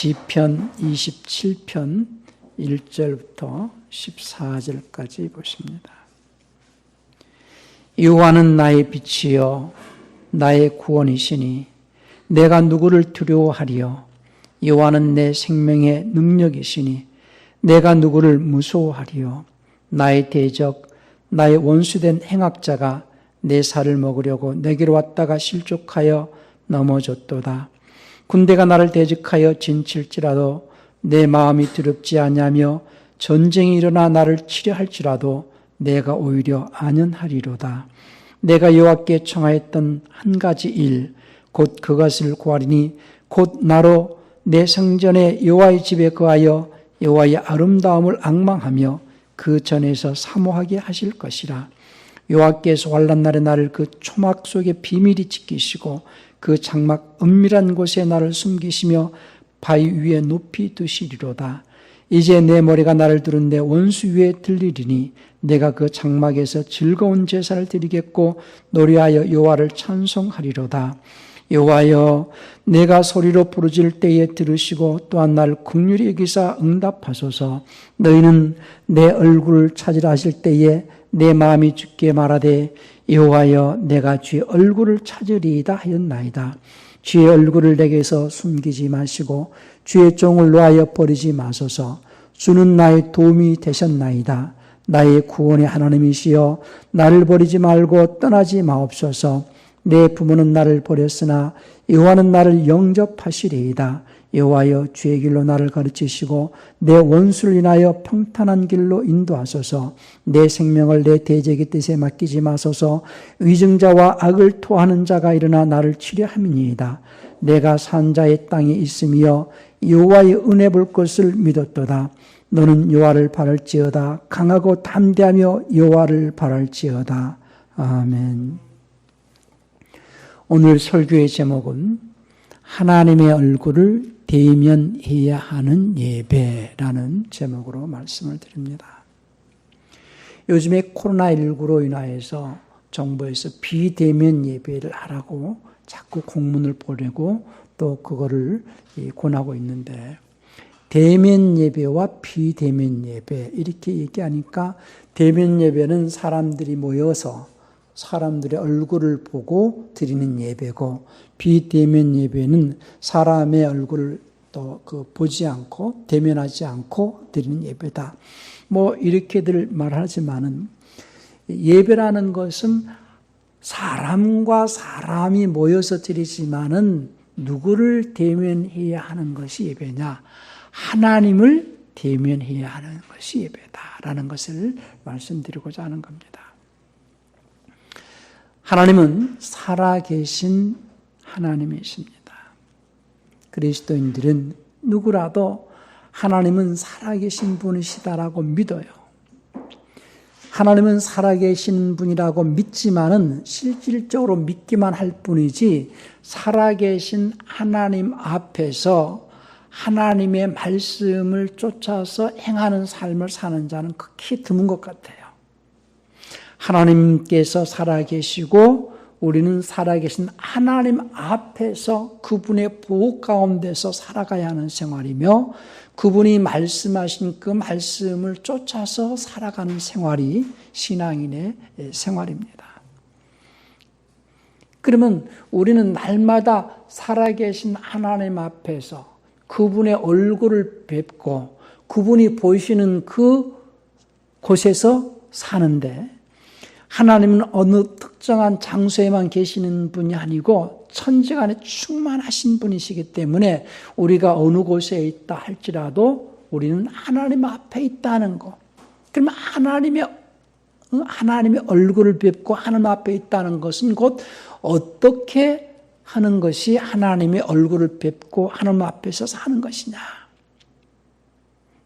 시편 27편 1절부터 14절까지 보십니다. 여호와는 나의 빛이요 나의 구원이시니 내가 누구를 두려워하리요. 여호와는 내 생명의 능력이시니 내가 누구를 무서워하리요. 나의 대적 나의 원수된 행악자가 내 살을 먹으려고 내게로 왔다가 실족하여 넘어졌도다. 군대가 나를 대적하여 진칠지라도 내 마음이 두렵지 아니하며 전쟁이 일어나 나를 치려할지라도 내가 오히려 안연하리로다. 내가 여호와께 청하였던 한 가지 일 곧 그것을 구하리니 곧 나로 내 성전에 여호와의 집에 거하여 여호와의 아름다움을 앙망하며 그 전에서 사모하게 하실 것이라. 여호와께서 환난 날에 나를 그 초막 속에 비밀히 지키시고 그 장막 은밀한 곳에 나를 숨기시며 바위 위에 높이 두시리로다. 이제 내 머리가 나를 두른 내 원수 위에 들리리니 내가 그 장막에서 즐거운 제사를 드리겠고 노래하여 여호와를 찬송하리로다. 여호와여 내가 소리로 부르짖을 때에 들으시고 또한 나를 긍휼히 여기사 응답하소서. 너희는 내 얼굴을 찾으라 하실 때에 내 마음이 주께 말하되 여호와여 내가 주의 얼굴을 찾으리이다 하였나이다. 주의 얼굴을 내게서 숨기지 마시고 주의 종을 놓아여 버리지 마소서. 주는 나의 도움이 되셨나이다. 나의 구원의 하나님이시여 나를 버리지 말고 떠나지 마옵소서. 내 부모는 나를 버렸으나 여호와는 나를 영접하시리이다. 여호와여 주의 길로 나를 가르치시고 내 원수를 인하여 평탄한 길로 인도하소서. 내 생명을 내 대적의 뜻에 맡기지 마소서. 위증자와 악을 토하는 자가 일어나 나를 치려함이니이다. 내가 산 자의 땅에 있으며 여호와의 은혜 볼 것을 믿었도다. 너는 여호와를 바랄지어다. 강하고 담대하며 여호와를 바랄지어다. 아멘. 오늘 설교의 제목은 하나님의 얼굴을 대면해야 하는 예배라는 제목으로 말씀을 드립니다. 요즘에 코로나19로 인하여서 정부에서 비대면 예배를 하라고 자꾸 공문을 보내고 또 그거를 권하고 있는데 대면 예배와 비대면 예배 이렇게 얘기하니까 대면 예배는 사람들이 모여서 사람들의 얼굴을 보고 드리는 예배고 비대면 예배는 사람의 얼굴을 또 보지 않고 대면하지 않고 드리는 예배다. 뭐 이렇게들 말하지만은 예배라는 것은 사람과 사람이 모여서 드리지만은 누구를 대면해야 하는 것이 예배냐? 하나님을 대면해야 하는 것이 예배다라는 것을 말씀드리고자 하는 겁니다. 하나님은 살아계신 하나님이십니다. 그리스도인들은 누구라도 하나님은 살아계신 분이시다라고 믿어요. 하나님은 살아계신 분이라고 믿지만은 실질적으로 믿기만 할 뿐이지 살아계신 하나님 앞에서 하나님의 말씀을 쫓아서 행하는 삶을 사는 자는 극히 드문 것 같아요. 하나님께서 살아계시고 우리는 살아계신 하나님 앞에서 그분의 보호 가운데서 살아가야 하는 생활이며 그분이 말씀하신 그 말씀을 쫓아서 살아가는 생활이 신앙인의 생활입니다. 그러면 우리는 날마다 살아계신 하나님 앞에서 그분의 얼굴을 뵙고 그분이 보시는 그 곳에서 사는데 하나님은 어느 특정한 장소에만 계시는 분이 아니고 천지간에 충만하신 분이시기 때문에 우리가 어느 곳에 있다 할지라도 우리는 하나님 앞에 있다는 것. 그러면 하나님의 얼굴을 뵙고 하나님 앞에 있다는 것은 곧 어떻게 하는 것이 하나님의 얼굴을 뵙고 하나님 앞에서 사는 것이냐.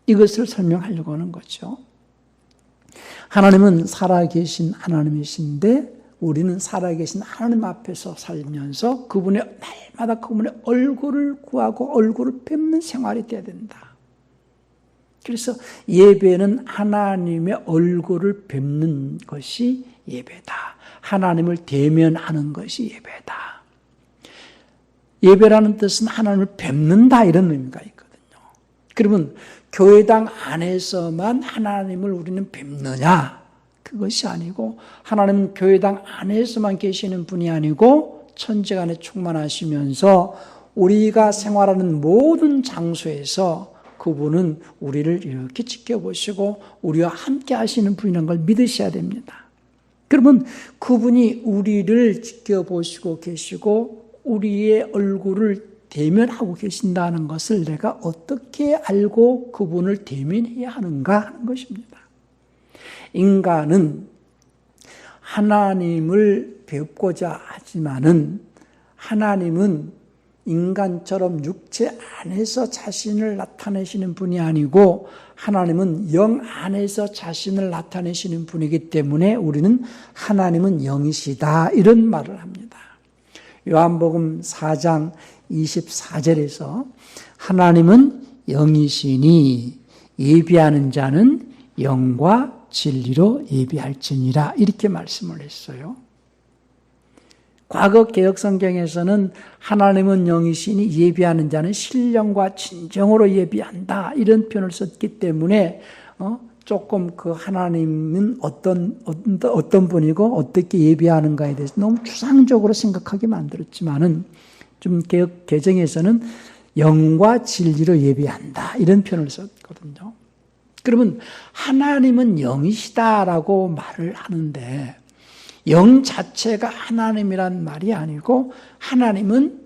이것을 설명하려고 하는 거죠. 하나님은 살아계신 하나님이신데 우리는 살아계신 하나님 앞에서 살면서 날마다 그분의 얼굴을 구하고 얼굴을 뵙는 생활이 되어야 된다. 그래서 예배는 하나님의 얼굴을 뵙는 것이 예배다. 하나님을 대면하는 것이 예배다. 예배라는 뜻은 하나님을 뵙는다 이런 의미가 있거든요. 그러면 교회당 안에서만 하나님을 우리는 뵙느냐? 그것이 아니고 하나님은 교회당 안에서만 계시는 분이 아니고 천지간에 충만하시면서 우리가 생활하는 모든 장소에서 그분은 우리를 이렇게 지켜보시고 우리와 함께 하시는 분이라는 걸 믿으셔야 됩니다. 그러면 그분이 우리를 지켜보시고 계시고 우리의 얼굴을 대면하고 계신다는 것을 내가 어떻게 알고 그분을 대면해야 하는가 하는 것입니다. 인간은 하나님을 뵙고자 하지만은 하나님은 인간처럼 육체 안에서 자신을 나타내시는 분이 아니고 하나님은 영 안에서 자신을 나타내시는 분이기 때문에 우리는 하나님은 영이시다 이런 말을 합니다. 요한복음 4장 24절에서 하나님은 영이시니 예비하는 자는 영과 진리로 예비할지니라 이렇게 말씀을 했어요. 과거 개혁성경에서는 하나님은 영이시니 예비하는 자는 신령과 진정으로 예비한다 이런 표현을 썼기 때문에 조금 그 하나님은 어떤 분이고 어떻게 예비하는가에 대해서 너무 추상적으로 생각하게 만들었지만은 좀 개혁 개정에서는 영과 진리로 예비한다 이런 표현을 썼거든요. 그러면 하나님은 영이시다라고 말을 하는데 영 자체가 하나님이란 말이 아니고 하나님은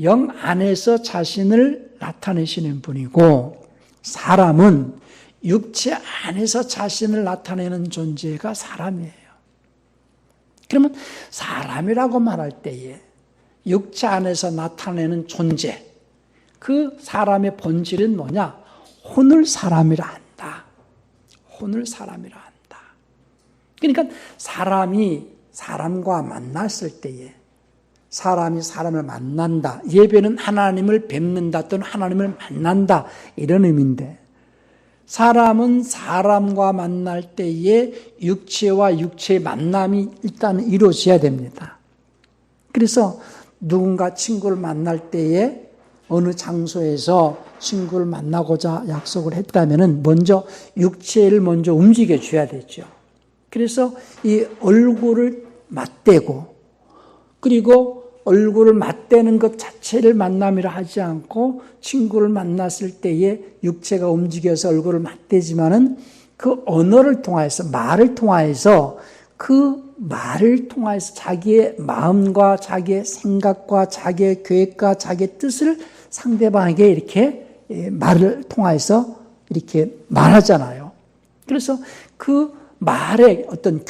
영 안에서 자신을 나타내시는 분이고 사람은 육체 안에서 자신을 나타내는 존재가 사람이에요. 그러면 사람이라고 말할 때에 육체 안에서 나타내는 존재, 그 사람의 본질은 뭐냐? 혼을 사람이라 한다. 혼을 사람이라 한다. 그러니까 사람이 사람과 만났을 때에 사람이 사람을 만난다. 예배는 하나님을 뵙는다 또는 하나님을 만난다 이런 의미인데 사람은 사람과 만날 때에 육체와 육체의 만남이 일단 이루어져야 됩니다. 그래서 누군가 친구를 만날 때에 어느 장소에서 친구를 만나고자 약속을 했다면 먼저 육체를 먼저 움직여 줘야 되죠. 그래서 이 얼굴을 맞대고 그리고 얼굴을 맞대는 것 자체를 만남이라 하지 않고 친구를 만났을 때에 육체가 움직여서 얼굴을 맞대지만은 그 언어를 통해서 말을 통해서 그 말을 통해서 자기의 마음과 자기의 생각과 자기의 계획과 자기의 뜻을 상대방에게 이렇게 말을 통해서 이렇게 말하잖아요. 그래서 그 말의 어떤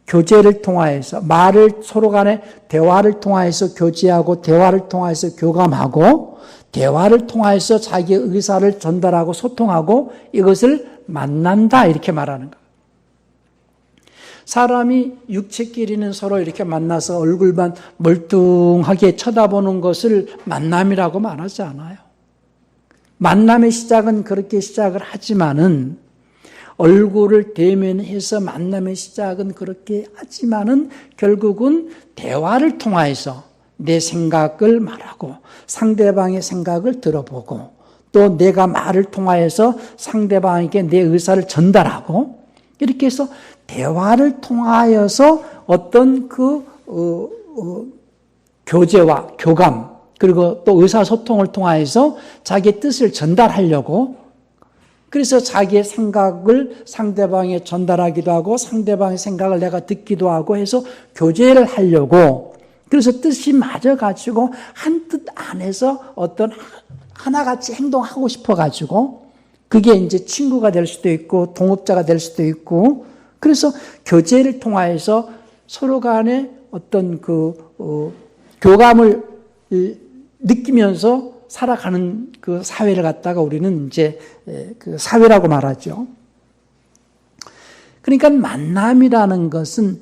교제를 통하여서 말을 서로 간에 대화를 통하여서 교제하고 대화를 통하여서 교감하고 대화를 통하여서 자기의 의사를 전달하고 소통하고 이것을 만난다 이렇게 말하는 거예요. 사람이 육체끼리는 서로 이렇게 만나서 얼굴만 멀뚱하게 쳐다보는 것을 만남이라고 말하지 않아요. 만남의 시작은 그렇게 시작을 하지만은 얼굴을 대면해서 만남의 시작은 그렇게 하지만은 결국은 대화를 통해서 내 생각을 말하고 상대방의 생각을 들어보고 또 내가 말을 통하여서 상대방에게 내 의사를 전달하고 이렇게 해서 대화를 통하여서 어떤 교제와 교감 그리고 또 의사소통을 통하여서 자기의 뜻을 전달하려고 그래서 자기의 생각을 상대방에 전달하기도 하고 상대방의 생각을 내가 듣기도 하고 해서 교제를 하려고 그래서 뜻이 맞아가지고 한 뜻 안에서 어떤 하나같이 행동하고 싶어가지고 그게 이제 친구가 될 수도 있고 동업자가 될 수도 있고 그래서 교제를 통하여서 서로 간에 어떤 교감을 느끼면서 살아가는 그 사회를 갖다가 우리는 이제 그 사회라고 말하죠. 그러니까 만남이라는 것은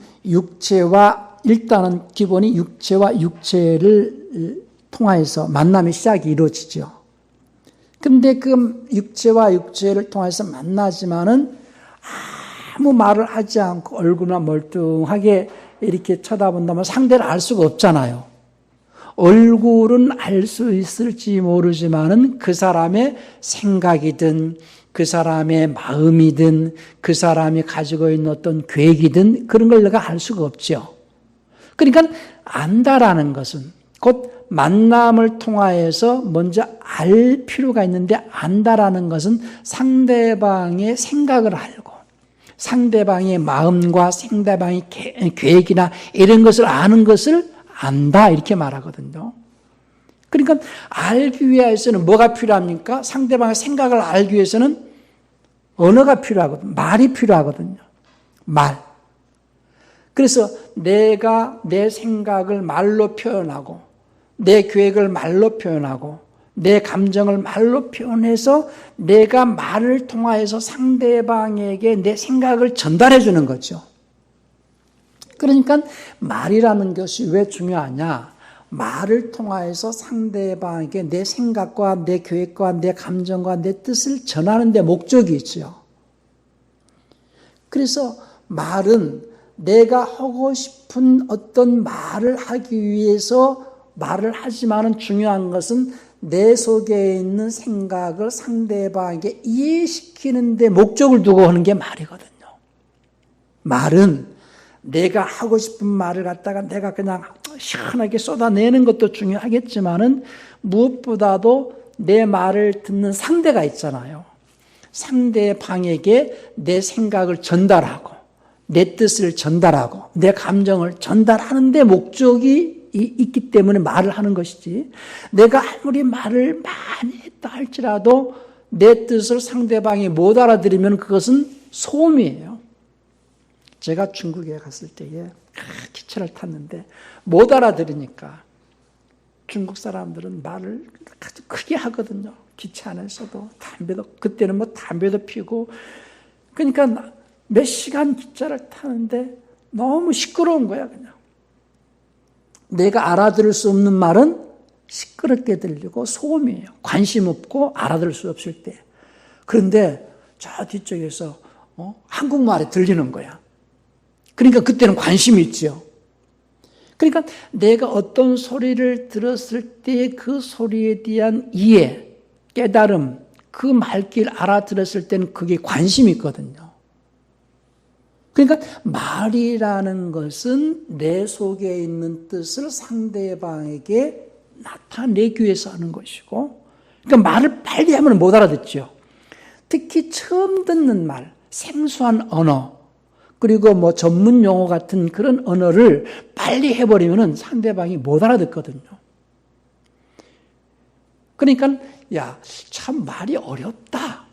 일단은 기본이 육체와 육체를 통하여서 만남의 시작이 이루어지죠. 근데 그 육체와 육체를 통해서 만나지만은 아무 말을 하지 않고 얼굴만 멀뚱하게 이렇게 쳐다본다면 상대를 알 수가 없잖아요. 얼굴은 알 수 있을지 모르지만은 그 사람의 생각이든 그 사람의 마음이든 그 사람이 가지고 있는 어떤 계획이든 그런 걸 내가 알 수가 없죠. 그러니까 안다라는 것은 곧 만남을 통하여서 먼저 알 필요가 있는데, 안다라는 것은 상대방의 생각을 알고 상대방의 마음과 상대방의 계획이나 이런 것을 아는 것을 안다, 이렇게 말하거든요. 그러니까 알기 위해서는 뭐가 필요합니까? 상대방의 생각을 알기 위해서는 언어가 필요하거든요. 말이 필요하거든요. 말. 그래서 내가 내 생각을 말로 표현하고 내 계획을 말로 표현하고 내 감정을 말로 표현해서 내가 말을 통하여서 상대방에게 내 생각을 전달해 주는 거죠. 그러니까 말이라는 것이 왜 중요하냐? 말을 통하여서 상대방에게 내 생각과 내 계획과 내 감정과 내 뜻을 전하는 데 목적이 있죠. 그래서 말은 내가 하고 싶은 어떤 말을 하기 위해서 말을 하지만은 중요한 것은 내 속에 있는 생각을 상대방에게 이해시키는 데 목적을 두고 하는 게 말이거든요. 말은 내가 하고 싶은 말을 갖다가 내가 그냥 시원하게 쏟아내는 것도 중요하겠지만은 무엇보다도 내 말을 듣는 상대가 있잖아요. 상대방에게 내 생각을 전달하고 내 뜻을 전달하고 내 감정을 전달하는 데 목적이 있기 때문에 말을 하는 것이지, 내가 아무리 말을 많이 했다 할지라도 내 뜻을 상대방이 못 알아들으면 그것은 소음이에요. 제가 중국에 갔을 때에 기차를 탔는데 못 알아들으니까 중국 사람들은 말을 아주 크게 하거든요. 기차 안에서도 담배도, 그때는 뭐 담배도 피우고, 그러니까 몇 시간 기차를 타는데 너무 시끄러운 거야. 그냥 내가 알아들을 수 없는 말은 시끄럽게 들리고 소음이에요. 관심 없고 알아들을 수 없을 때. 그런데 저 뒤쪽에서 한국말이 들리는 거야. 그러니까 그때는 관심이 있죠. 그러니까 내가 어떤 소리를 들었을 때 그 소리에 대한 이해, 깨달음, 그 말귀를 알아들었을 때는 그게 관심이 있거든요. 그러니까 말이라는 것은 내 속에 있는 뜻을 상대방에게 나타내기 위해서 하는 것이고, 그러니까 말을 빨리 하면 못 알아듣죠. 특히 처음 듣는 말, 생소한 언어, 그리고 뭐 전문 용어 같은 그런 언어를 빨리 해버리면 상대방이 못 알아듣거든요. 그러니까 야, 참 말이 어렵다.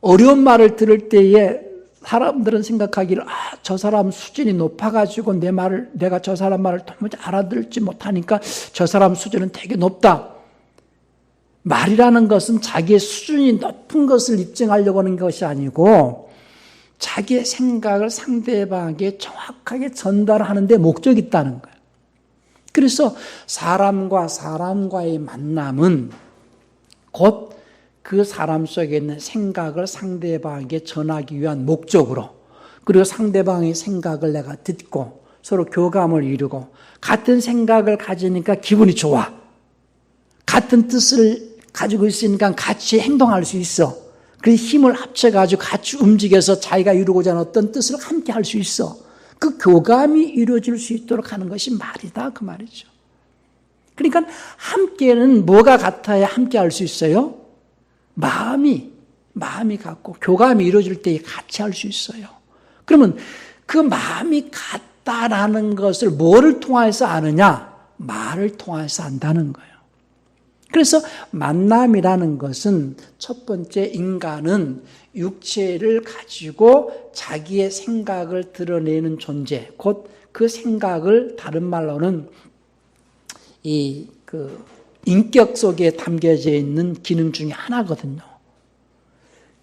어려운 말을 들을 때에 사람들은 생각하기를, 저 사람 수준이 높아가지고 내가 저 사람 말을 도무지 알아들지 못하니까 저 사람 수준은 되게 높다. 말이라는 것은 자기의 수준이 높은 것을 입증하려고 하는 것이 아니고 자기의 생각을 상대방에게 정확하게 전달하는 데 목적이 있다는 거예요. 그래서 사람과 사람과의 만남은 곧 그 사람 속에 있는 생각을 상대방에게 전하기 위한 목적으로, 그리고 상대방의 생각을 내가 듣고 서로 교감을 이루고 같은 생각을 가지니까 기분이 좋아. 같은 뜻을 가지고 있으니까 같이 행동할 수 있어. 그 힘을 합쳐가지고 같이 움직여서 자기가 이루고자 하는 어떤 뜻을 함께 할 수 있어. 그 교감이 이루어질 수 있도록 하는 것이 말이다, 그 말이죠. 그러니까 함께는 뭐가 같아야 함께 할 수 있어요? 마음이 같고 교감이 이루어질 때 같이 할 수 있어요. 그러면 그 마음이 같다라는 것을 뭐를 통해서 아느냐? 말을 통해서 안다는 거예요. 그래서 만남이라는 것은 첫 번째, 인간은 육체를 가지고 자기의 생각을 드러내는 존재, 곧 그 생각을 다른 말로는 인격 속에 담겨져 있는 기능 중에 하나거든요.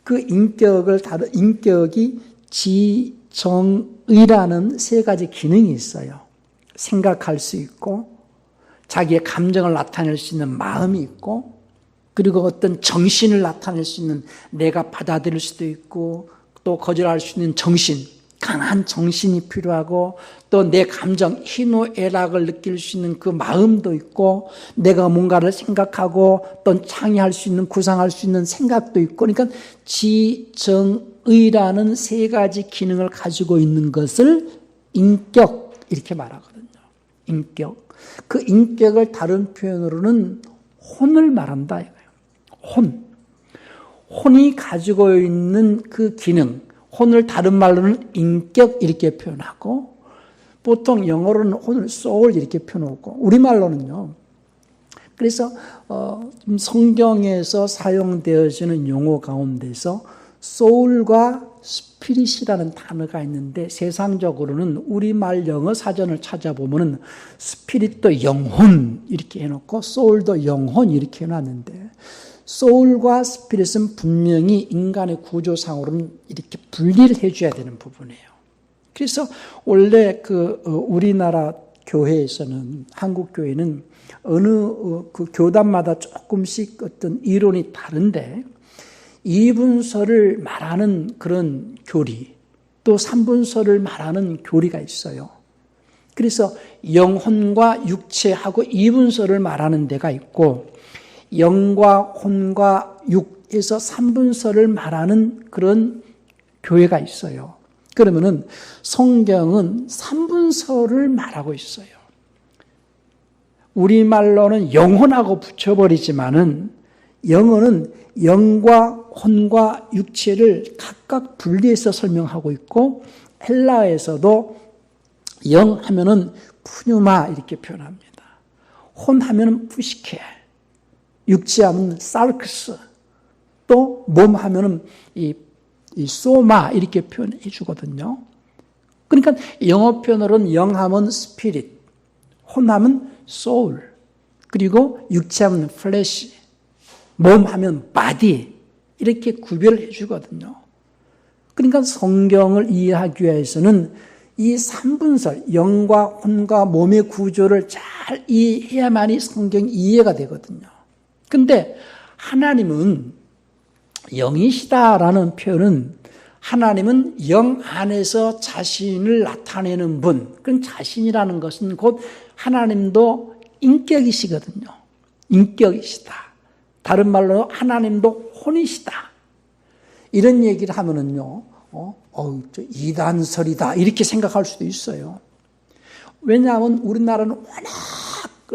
그 인격이 지정의라는 세 가지 기능이 있어요. 생각할 수 있고, 자기의 감정을 나타낼 수 있는 마음이 있고, 그리고 어떤 정신을 나타낼 수 있는 내가 받아들일 수도 있고 또 거절할 수 있는 정신, 강한 정신이 필요하고 또 내 감정, 희노애락을 느낄 수 있는 그 마음도 있고 내가 뭔가를 생각하고 또 창의할 수 있는, 구상할 수 있는 생각도 있고, 그러니까 지정의라는 세 가지 기능을 가지고 있는 것을 인격 이렇게 말하거든요. 인격. 그 인격을 다른 표현으로는 혼을 말한다 이거예요. 혼. 혼이 가지고 있는 그 기능, 혼을 다른 말로는 인격 이렇게 표현하고, 보통 영어로는 혼을 soul 이렇게 표현하고, 우리말로는요. 그래서 성경에서 사용되어지는 용어 가운데서 soul과 spirit이라는 단어가 있는데, 세상적으로는 우리말 영어 사전을 찾아보면은 spirit도 영혼 이렇게 해놓고 soul도 영혼 이렇게 해놨는데, 소울과 스피릿은 분명히 인간의 구조상으로는 이렇게 분리를 해줘야 되는 부분이에요. 그래서 원래 우리나라 교회에서는, 한국 교회는 어느 그 교단마다 조금씩 어떤 이론이 다른데, 2분서를 말하는 그런 교리, 또 3분서를 말하는 교리가 있어요. 그래서 영혼과 육체하고 2분서를 말하는 데가 있고, 영과 혼과 육에서 3분서를 말하는 그런 교회가 있어요. 그러면은 성경은 3분서를 말하고 있어요. 우리말로는 영혼하고 붙여버리지만은 영어는 영과 혼과 육체를 각각 분리해서 설명하고 있고, 헬라에서도 영 하면은 푸뉴마 이렇게 표현합니다. 혼 하면은 푸시케, 육체하면 사르크스, 또 몸 하면은 이 소마 이렇게 표현해 주거든요. 그러니까 영어 표현으로는 영하면 스피릿, 혼하면 소울, 그리고 육체하면 플래시, 몸하면 바디 이렇게 구별해 주거든요. 그러니까 성경을 이해하기 위해서는 이 3분설, 영과 혼과 몸의 구조를 잘 이해해야만이 성경이 이해가 되거든요. 근데 하나님은 영이시다라는 표현은, 하나님은 영 안에서 자신을 나타내는 분, 그건 자신이라는 것은 곧 하나님도 인격이시거든요. 인격이시다. 다른 말로 하나님도 혼이시다. 이런 얘기를 하면은요, 저 이단설이다 이렇게 생각할 수도 있어요. 왜냐하면 우리나라는 워낙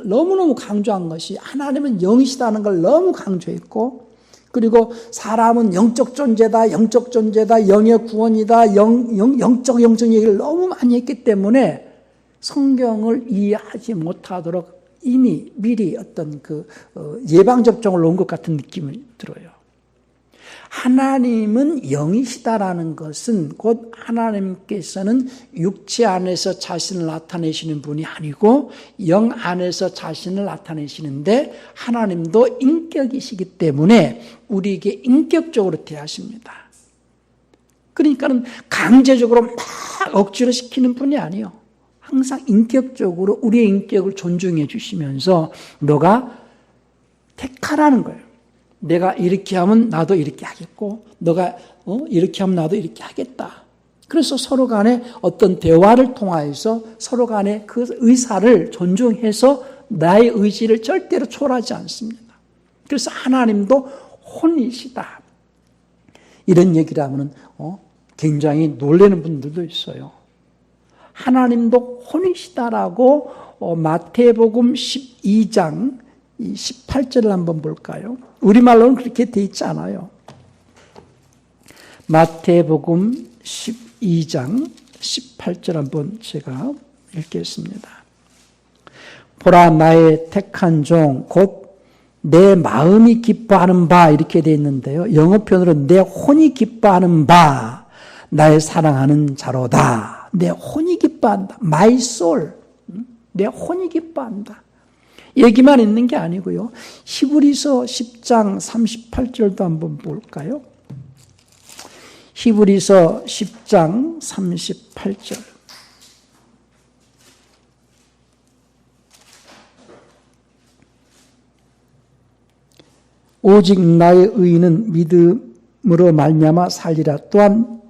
너무너무 강조한 것이, 하나님은 영이시다는 걸 너무 강조했고, 그리고 사람은 영적 존재다, 영적 존재다, 영의 구원이다, 영적 얘기를 너무 많이 했기 때문에 성경을 이해하지 못하도록 이미 미리 어떤 예방접종을 놓은 것 같은 느낌이 들어요. 하나님은 영이시다라는 것은 곧 하나님께서는 육체 안에서 자신을 나타내시는 분이 아니고 영 안에서 자신을 나타내시는데, 하나님도 인격이시기 때문에 우리에게 인격적으로 대하십니다. 그러니까는 강제적으로 막 억지로 시키는 분이 아니에요. 항상 인격적으로 우리의 인격을 존중해 주시면서 너가 택하라는 거예요. 내가 이렇게 하면 나도 이렇게 하겠고, 너가 이렇게 하면 나도 이렇게 하겠다. 그래서 서로 간에 어떤 대화를 통하여서 서로 간에 그 의사를 존중해서 나의 의지를 절대로 초월하지 않습니다. 그래서 하나님도 혼이시다. 이런 얘기를 하면 굉장히 놀라는 분들도 있어요. 하나님도 혼이시다라고 마태복음 12장 18절을 한번 볼까요? 우리말로는 그렇게 돼 있지 않아요. 마태복음 12장 18절 한번 제가 읽겠습니다. 보라, 나의 택한 종 곧 내 마음이 기뻐하는 바 이렇게 돼 있는데요. 영어 표현으로 내 혼이 기뻐하는 바, 나의 사랑하는 자로다. 내 혼이 기뻐한다. My soul. 내 혼이 기뻐한다. 얘기만 있는 게 아니고요. 히브리서 10장 38절도 한번 볼까요? 히브리서 10장 38절. 오직 나의 의인은 믿음으로 말미암아 살리라. 또한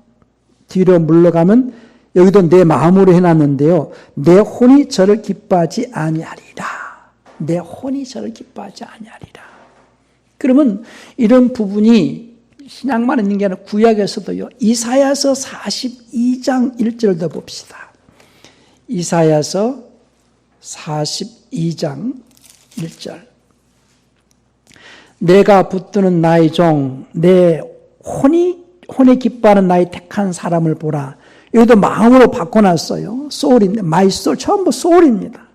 뒤로 물러가면 여기도 내 마음으로 해놨는데요. 내 혼이 저를 기뻐하지 아니하리라. 내 혼이 저를 기뻐하지 아니하리라. 그러면 이런 부분이 신약만 있는 게 아니라 구약에서도요. 이사야서 42장 1절도 봅시다. 이사야서 42장 1절. 내가 붙드는 나의 종, 내 혼이 기뻐하는 나의 택한 사람을 보라. 여기도 마음으로 바꿔놨어요. 소울인데, 마이 소울, 전부 소울입니다.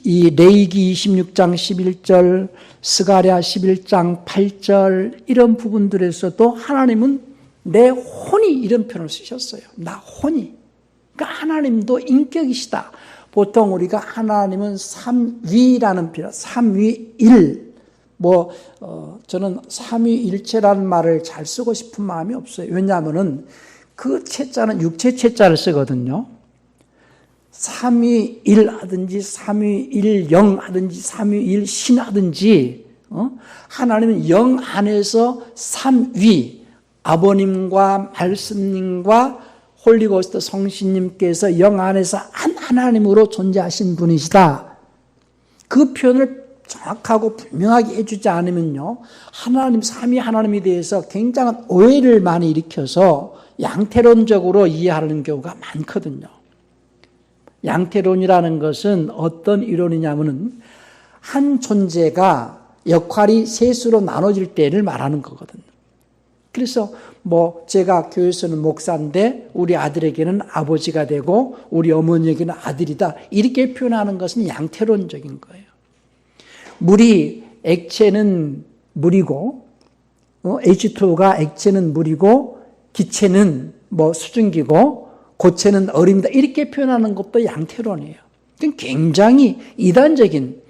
이 레위기 26장 11절, 스가랴 11장 8절 이런 부분들에서도 하나님은 내 혼이 이런 표현을 쓰셨어요. 나 혼이. 그러니까 하나님도 인격이시다. 보통 우리가 하나님은 삼위라는 표현, 삼위일. 저는 삼위일체라는 말을 잘 쓰고 싶은 마음이 없어요. 왜냐하면은 그 체자는 육체 체자를 쓰거든요. 삼위일 하든지 삼위일영 하든지 삼위일신 하든지 하나님은 영 안에서 삼위, 아버님과 말씀님과 홀리고스트 성신님께서 영 안에서 한 하나님으로 존재하신 분이시다. 그 표현을 정확하고 분명하게 해주지 않으면요, 하나님, 삼위 하나님에 대해서 굉장한 오해를 많이 일으켜서 양태론적으로 이해하는 경우가 많거든요. 양태론이라는 것은 어떤 이론이냐면은 한 존재가 역할이 셋으로 나눠질 때를 말하는 거거든요. 그래서 제가 교회에서는 목사인데 우리 아들에게는 아버지가 되고 우리 어머니에게는 아들이다. 이렇게 표현하는 것은 양태론적인 거예요. 물이 액체는 물이고 H2O가 액체는 물이고 기체는 수증기고 고체는 얼음이다. 이렇게 표현하는 것도 양태론이에요. 굉장히 이단적인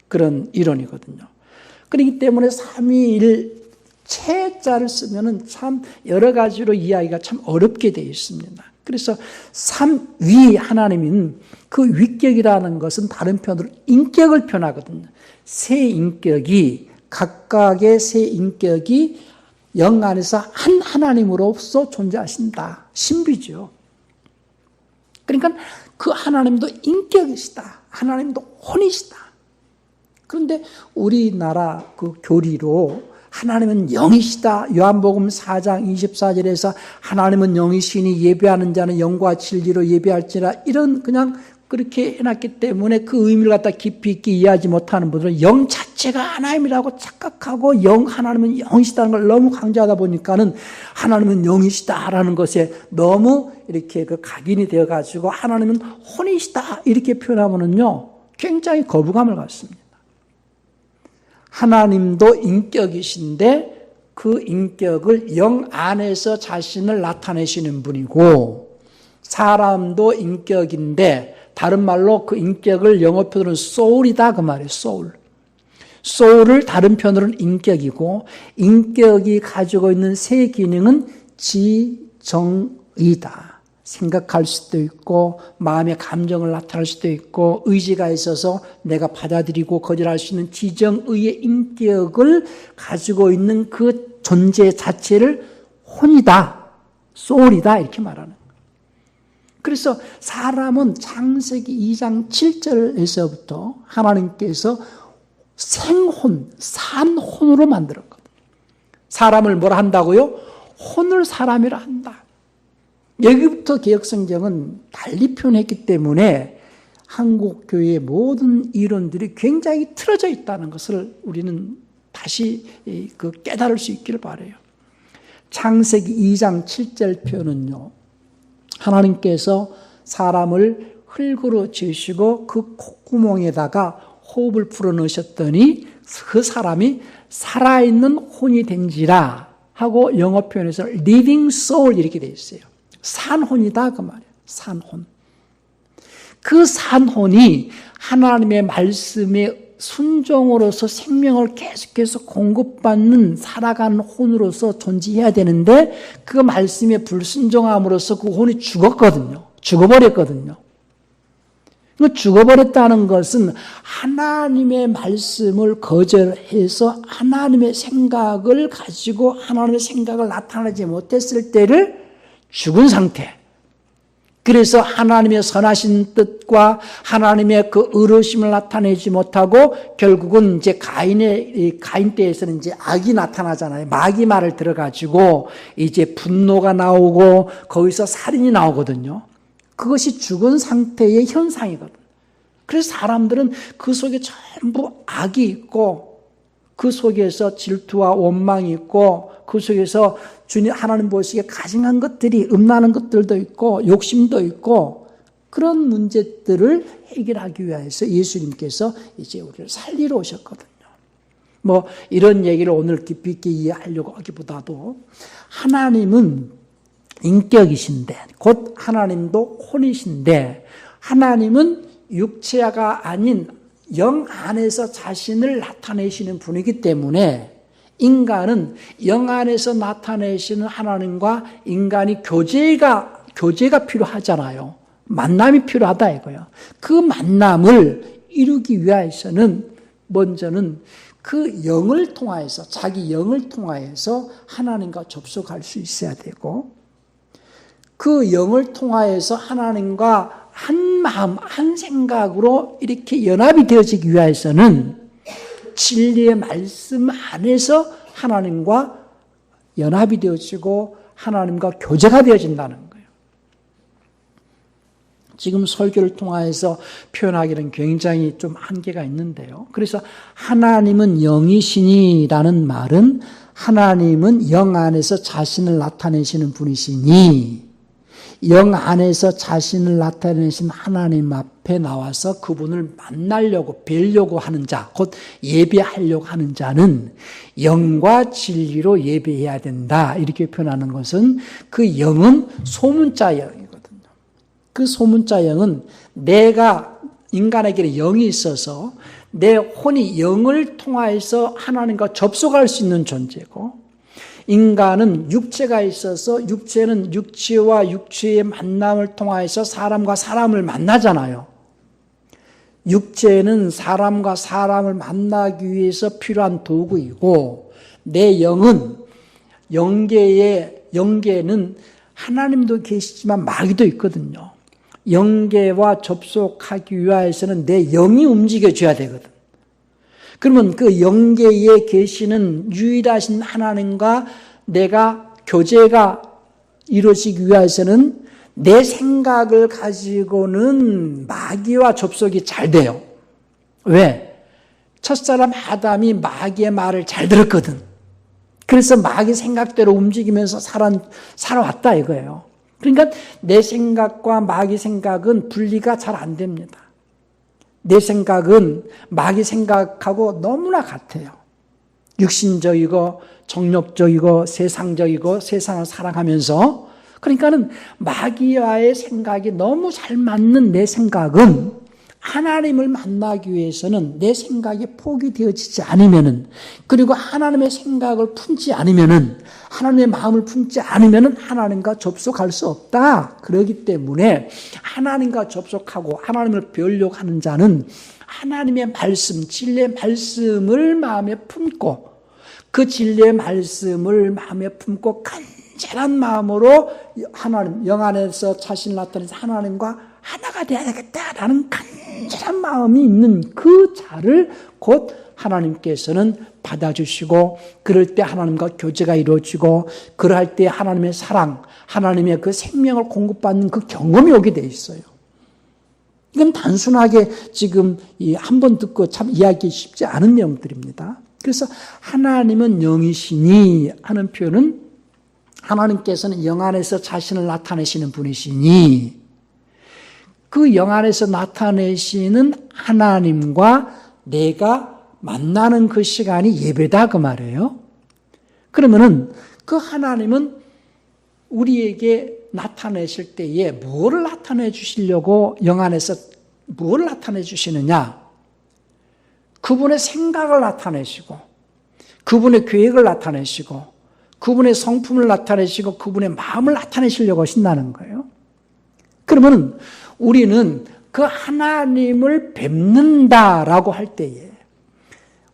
그런 이론이거든요. 그렇기 때문에 삼위일체자를 쓰면은 참 여러 가지로 이해하기가 참 어렵게 되어 있습니다. 그래서 삼위 하나님은 그 위격이라는 것은 다른 표현으로 인격을 표현하거든요. 세 인격이, 각각의 세 인격이 영 안에서 한 하나님으로서 존재하신다. 신비죠. 그러니까 그 하나님도 인격이시다. 하나님도 혼이시다. 그런데 우리나라 그 교리로 하나님은 영이시다. 요한복음 4장 24절에서 하나님은 영이시니 예배하는 자는 영과 진리로 예배할지라, 이런 그냥 그렇게 해놨기 때문에 그 의미를 갖다 깊이 있게 이해하지 못하는 분들은 영 자체가 하나님이라고 착각하고 하나님은 영이시다는 걸 너무 강조하다 보니까는 하나님은 영이시다라는 것에 너무 이렇게 각인이 되어가지고 하나님은 혼이시다 이렇게 표현하면은요 굉장히 거부감을 갖습니다. 하나님도 인격이신데 그 인격을 영 안에서 자신을 나타내시는 분이고, 사람도 인격인데 다른 말로 그 인격을 영어 표현으로는 soul이다 그 말이에요. soul을 다른 표현으로는 인격이고, 인격이 가지고 있는 세 기능은 지정의다. 생각할 수도 있고 마음의 감정을 나타낼 수도 있고 의지가 있어서 내가 받아들이고 거절할 수 있는 지정의의 인격을 가지고 있는 그 존재 자체를 혼이다, soul이다 이렇게 말하는 거예요. 그래서 사람은 창세기 2장 7절에서부터 하나님께서 생혼, 산혼으로 만들었거든요. 사람을 뭐라 한다고요? 혼을 사람이라 한다. 여기부터 개혁성경은 달리 표현했기 때문에 한국교회의 모든 이론들이 굉장히 틀어져 있다는 것을 우리는 다시 깨달을 수 있기를 바라요. 창세기 2장 7절 표현은요, 하나님께서 사람을 흙으로 지으시고 그 콧구멍에다가 호흡을 불어넣으셨더니 그 사람이 살아있는 혼이 된지라 하고 영어 표현에서 living soul 이렇게 되어 있어요. 산혼이다 그 말이에요. 산혼. 그 산혼이 하나님의 말씀에 순종으로서 생명을 계속해서 공급받는 살아가는 혼으로서 존재해야 되는데 그 말씀에 불순종함으로써 그 혼이 죽었거든요. 죽어버렸거든요. 죽어버렸다는 것은 하나님의 말씀을 거절해서 하나님의 생각을 가지고 하나님의 생각을 나타내지 못했을 때를 죽은 상태. 그래서 하나님의 선하신 뜻과 하나님의 그 의로우심을 나타내지 못하고 결국은 이제 가인 때에서는 이제 악이 나타나잖아요. 마귀 말을 들어가지고 이제 분노가 나오고 거기서 살인이 나오거든요. 그것이 죽은 상태의 현상이거든. 그래서 사람들은 그 속에 전부 악이 있고 그 속에서 질투와 원망이 있고 그 속에서 주님 하나님 보시기에 가증한 것들이 음란한 것들도 있고 욕심도 있고 그런 문제들을 해결하기 위해서 예수님께서 이제 우리를 살리러 오셨거든요. 뭐 이런 얘기를 오늘 깊이 있게 이해하려고 하기보다도 하나님은 인격이신데 곧 하나님도 혼이신데 하나님은 육체가 아닌 영 안에서 자신을 나타내시는 분이기 때문에 인간은 영 안에서 나타내시는 하나님과 인간이 교제가 필요하잖아요. 만남이 필요하다 이거예요. 그 만남을 이루기 위해서는 먼저는 그 영을 통하여서 자기 영을 통하여서 하나님과 접속할 수 있어야 되고 그 영을 통하여서 하나님과 한 마음, 한 생각으로 이렇게 연합이 되어지기 위해서는 진리의 말씀 안에서 하나님과 연합이 되어지고 하나님과 교제가 되어진다는 거예요. 지금 설교를 통해서 표현하기는 굉장히 좀 한계가 있는데요. 그래서 하나님은 영이시니라는 말은 하나님은 영 안에서 자신을 나타내시는 분이시니 영 안에서 자신을 나타내신 하나님 앞에 나와서 그분을 만나려고 뵈려고 하는 자, 곧 예배하려고 하는 자는 영과 진리로 예배해야 된다. 이렇게 표현하는 것은 그 영은 소문자 영이거든요. 그 소문자 영은 내가 인간에게 영이 있어서 내 혼이 영을 통하여서 하나님과 접속할 수 있는 존재고 인간은 육체가 있어서 육체는 육체와 육체의 만남을 통해서 사람과 사람을 만나잖아요. 육체는 사람과 사람을 만나기 위해서 필요한 도구이고 내 영은 영계는 하나님도 계시지만 마귀도 있거든요. 영계와 접속하기 위해서는 내 영이 움직여줘야 되거든. 그러면 그 영계에 계시는 유일하신 하나님과 내가 교제가 이루어지기 위해서는 내 생각을 가지고는 마귀와 접속이 잘 돼요. 왜? 첫사람 아담이 마귀의 말을 잘 들었거든. 그래서 마귀 생각대로 움직이면서 살아왔다 이거예요. 그러니까 내 생각과 마귀 생각은 분리가 잘 안 됩니다. 내 생각은 마귀 생각하고 너무나 같아요. 육신적이고 정욕적이고 세상적이고 세상을 사랑하면서 그러니까는 마귀와의 생각이 너무 잘 맞는 내 생각은 하나님을 만나기 위해서는 내 생각이 포기되어지지 않으면은 그리고 하나님의 생각을 품지 않으면은 하나님의 마음을 품지 않으면은 하나님과 접속할 수 없다. 그렇기 때문에 하나님과 접속하고 하나님을 배우려고 하는 자는 하나님의 말씀, 진리의 말씀을 마음에 품고 그 진리의 말씀을 마음에 품고 간절한 마음으로 하나님, 영 안에서 자신을 나타내서 하나님과 하나가 되어야 되겠다라는 간절한 마음이 있는 그 자를 곧 하나님께서는 받아주시고 그럴 때 하나님과 교제가 이루어지고 그럴 때 하나님의 사랑, 하나님의 그 생명을 공급받는 그 경험이 오게 돼 있어요. 이건 단순하게 지금 한 번 듣고 참 이해하기 쉽지 않은 내용들입니다. 그래서 하나님은 영이시니 하는 표현은 하나님께서는 영 안에서 자신을 나타내시는 분이시니 그 영 안에서 나타내시는 하나님과 내가 만나는 그 시간이 예배다 그 말이에요. 그러면은 그 하나님은 우리에게 나타내실 때에 뭐를 나타내 주시려고 영 안에서 뭐를 나타내 주시느냐? 그분의 생각을 나타내시고 그분의 계획을 나타내시고 그분의 성품을 나타내시고 그분의 마음을 나타내시려고 하신다는 거예요. 그러면 우리는 그 하나님을 뵙는다라고 할 때에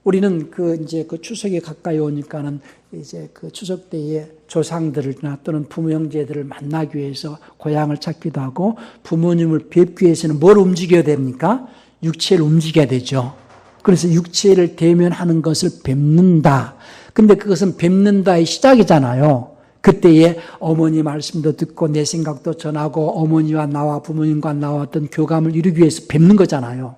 우리는 이제 추석이 가까이 오니까는 이제 추석 때에 조상들이나 또는 부모 형제들을 만나기 위해서 고향을 찾기도 하고 부모님을 뵙기 위해서는 뭘 움직여야 됩니까? 육체를 움직여야 되죠. 그래서 육체를 대면하는 것을 뵙는다. 근데 그것은 뵙는다의 시작이잖아요. 그때에 어머니 말씀도 듣고 내 생각도 전하고 어머니와 나와 부모님과 나와 어떤 교감을 이루기 위해서 뵙는 거잖아요.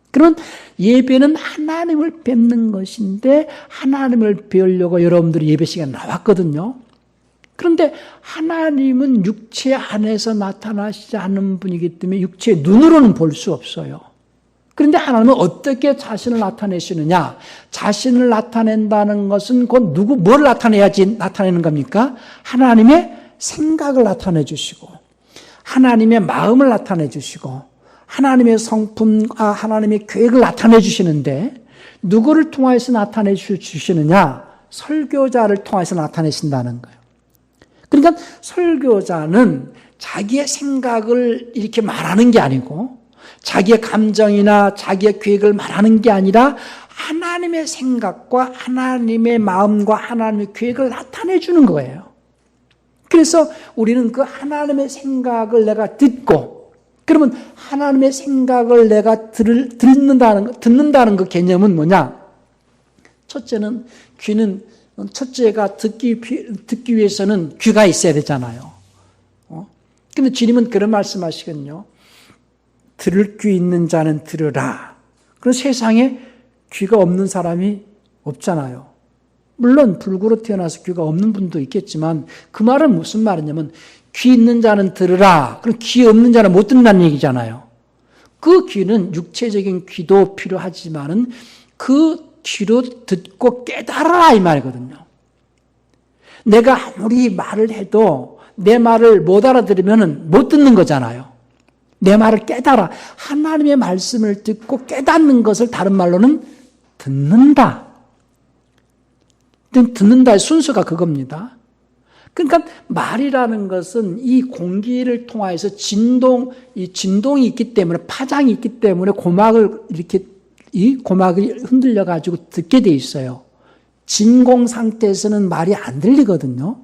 그런 예배는 하나님을 뵙는 것인데 하나님을 배우려고 여러분들이 예배 시간에 나왔거든요. 그런데 하나님은 육체 안에서 나타나시지 않는 분이기 때문에 육체의 눈으로는 볼 수 없어요. 그런데 하나님은 어떻게 자신을 나타내시느냐? 자신을 나타낸다는 것은 곧 뭘 나타내야지 나타내는 겁니까? 하나님의 생각을 나타내 주시고 하나님의 마음을 나타내 주시고 하나님의 성품과 하나님의 계획을 나타내 주시는데 누구를 통해서 나타내 주시느냐? 설교자를 통해서 나타내신다는 거예요. 그러니까 설교자는 자기의 생각을 이렇게 말하는 게 아니고 자기의 감정이나 자기의 계획을 말하는 게 아니라 하나님의 생각과 하나님의 마음과 하나님의 계획을 나타내 주는 거예요. 그래서 우리는 그 하나님의 생각을 내가 듣고 그러면 하나님의 생각을 내가 듣는다는 그 개념은 뭐냐? 첫째는 첫째가 듣기 위해서는 귀가 있어야 되잖아요. 근데 주님은 그런 말씀하시거든요. 들을 귀 있는 자는 들으라. 그런 세상에 귀가 없는 사람이 없잖아요. 물론 불구로 태어나서 귀가 없는 분도 있겠지만 그 말은 무슨 말이냐면 귀 있는 자는 들으라. 그럼 귀 없는 자는 못 듣는다는 얘기잖아요. 그 귀는 육체적인 귀도 필요하지만은 그 귀로 듣고 깨달아라 이 말이거든요. 내가 아무리 말을 해도 내 말을 못 알아들으면 못 듣는 거잖아요. 내 말을 깨달아. 하나님의 말씀을 듣고 깨닫는 것을 다른 말로는 듣는다. 듣는다의 순서가 그겁니다. 그러니까 말이라는 것은 이 공기를 통해서 이 진동이 있기 때문에 파장이 있기 때문에 이 고막이 흔들려 가지고 듣게 돼 있어요. 진공 상태에서는 말이 안 들리거든요.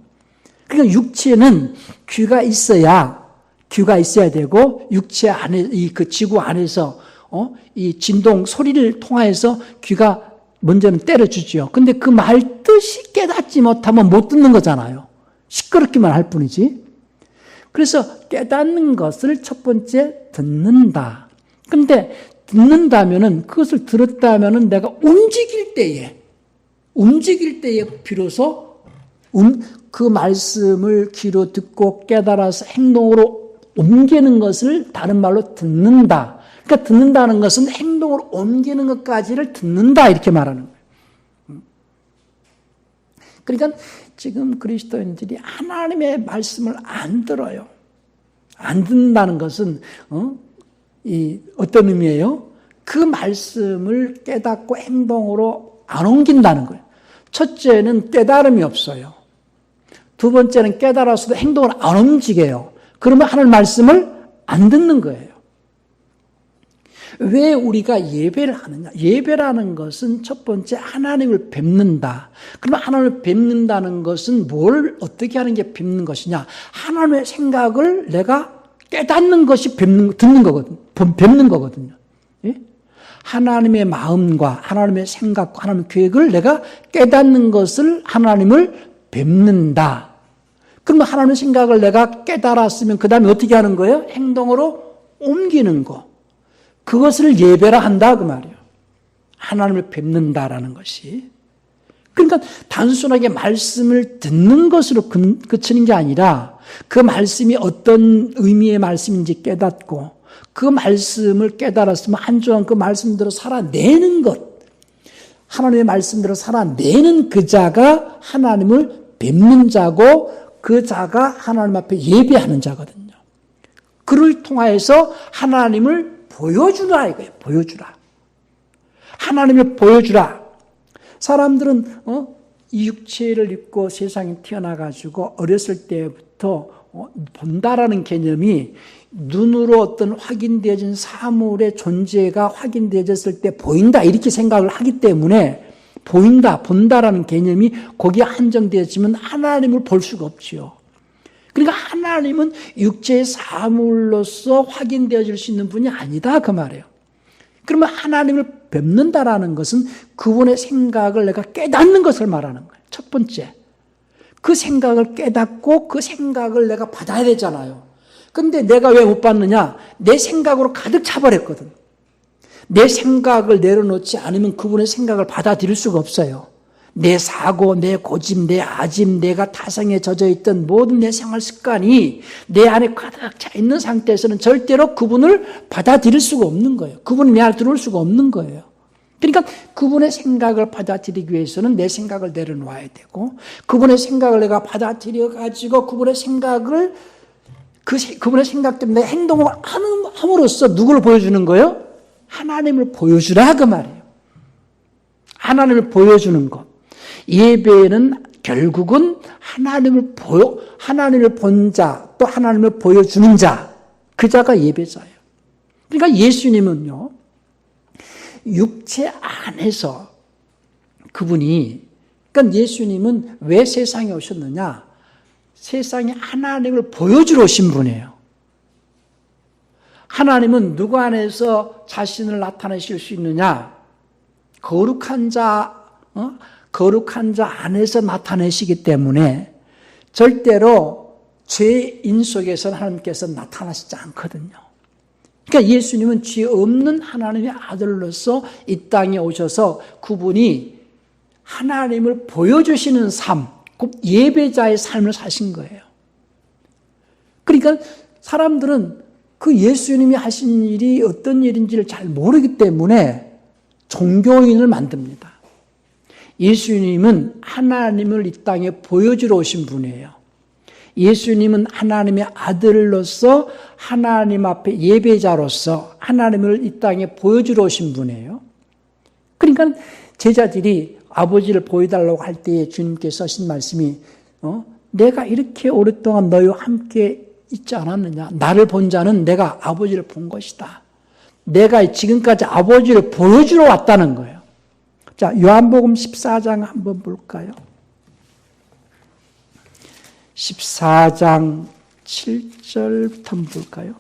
그러니까 육체는 귀가 있어야 되고 육체 안에 그 지구 안에서 이 진동 소리를 통해서 귀가 먼저는 때려주죠. 근데 그 말 뜻이 깨닫지 못하면 못 듣는 거잖아요. 시끄럽기만 할 뿐이지. 그래서 깨닫는 것을 첫 번째 듣는다. 근데 듣는다면은 그것을 들었다면은 내가 움직일 때에 비로소 그 말씀을 귀로 듣고 깨달아서 행동으로 옮기는 것을 다른 말로 듣는다. 그러니까 듣는다는 것은 행동으로 옮기는 것까지를 듣는다 이렇게 말하는 거예요. 그러니까 지금 그리스도인들이 하나님의 말씀을 안 들어요. 안 듣는다는 것은 어떤 의미예요? 그 말씀을 깨닫고 행동으로 안 옮긴다는 거예요. 첫째는 깨달음이 없어요. 두 번째는 깨달아서도 행동을 안 움직여요. 그러면 하나님 말씀을 안 듣는 거예요. 왜 우리가 예배를 하느냐? 예배라는 것은 첫 번째 하나님을 뵙는다. 그러면 하나님을 뵙는다는 것은 어떻게 하는 게 뵙는 것이냐? 하나님의 생각을 내가 깨닫는 것이 뵙는 거거든요. 예? 하나님의 마음과 하나님의 생각과 하나님의 계획을 내가 깨닫는 것을 하나님을 뵙는다. 그러면 하나님의 생각을 내가 깨달았으면 그 다음에 어떻게 하는 거예요? 행동으로 옮기는 거. 그것을 예배라 한다 그 말이에요. 하나님을 뵙는다라는 것이. 그러니까 단순하게 말씀을 듣는 것으로 그치는 게 아니라 그 말씀이 어떤 의미의 말씀인지 깨닫고 그 말씀을 깨달았으면 한 주간 그 말씀대로 살아내는 것. 하나님의 말씀대로 살아내는 그 자가 하나님을 뵙는 자고 그 자가 하나님 앞에 예배하는 자거든요. 그를 통해서 하나님을 보여주라 이거예요. 보여주라. 하나님을 보여주라. 사람들은 이 육체를 입고 세상에 태어나가지고 어렸을 때부터 본다라는 개념이 눈으로 어떤 확인되어진 사물의 존재가 확인되어졌을 때 보인다 이렇게 생각을 하기 때문에 보인다, 본다라는 개념이 거기에 한정되었지만 하나님을 볼 수가 없지요. 그러니까 하나님은 육체의 사물로서 확인되어질 수 있는 분이 아니다 그 말이에요. 그러면 하나님을 뵙는다라는 것은 그분의 생각을 내가 깨닫는 것을 말하는 거예요. 첫 번째. 그 생각을 깨닫고 그 생각을 내가 받아야 되잖아요. 근데 내가 왜 못 받느냐? 내 생각으로 가득 차버렸거든. 내 생각을 내려놓지 않으면 그분의 생각을 받아들일 수가 없어요. 내 사고, 내 고집, 내 아짐, 내가 타성에 젖어있던 모든 내 생활 습관이 내 안에 가득 차 있는 상태에서는 절대로 그분을 받아들일 수가 없는 거예요. 그분이 내 안에 들어올 수가 없는 거예요. 그러니까 그분의 생각을 받아들이기 위해서는 내 생각을 내려놓아야 되고, 그분의 생각을 내가 받아들여가지고 그분의 생각을 그분의 생각 때문에 행동을 함으로써 누구를 보여주는 거예요? 하나님을 보여주라 그 말이에요. 하나님을 보여주는 것. 예배는 결국은 하나님을 본 자, 또 하나님을 보여주는 자, 그 자가 예배자예요. 그러니까 예수님은요, 육체 안에서 그분이, 그러니까 예수님은 왜 세상에 오셨느냐? 세상에 하나님을 보여주러 오신 분이에요. 하나님은 누구 안에서 자신을 나타내실 수 있느냐? 거룩한 자 안에서 나타내시기 때문에 절대로 죄인 속에서는 하나님께서 나타나시지 않거든요. 그러니까 예수님은 죄 없는 하나님의 아들로서 이 땅에 오셔서 그분이 하나님을 보여주시는 삶, 곧 예배자의 삶을 사신 거예요. 그러니까 사람들은 그 예수님이 하신 일이 어떤 일인지를 잘 모르기 때문에 종교인을 만듭니다. 예수님은 하나님을 이 땅에 보여주러 오신 분이에요. 예수님은 하나님의 아들로서 하나님 앞에 예배자로서 하나님을 이 땅에 보여주러 오신 분이에요. 그러니까 제자들이 아버지를 보여달라고 할 때에 주님께서 하신 말씀이 내가 이렇게 오랫동안 너희와 함께 있지 않았느냐. 나를 본 자는 내가 아버지를 본 것이다. 내가 지금까지 아버지를 보여주러 왔다는 거예요. 자, 요한복음 14장 한번 볼까요? 14장 7절부터 한번 볼까요?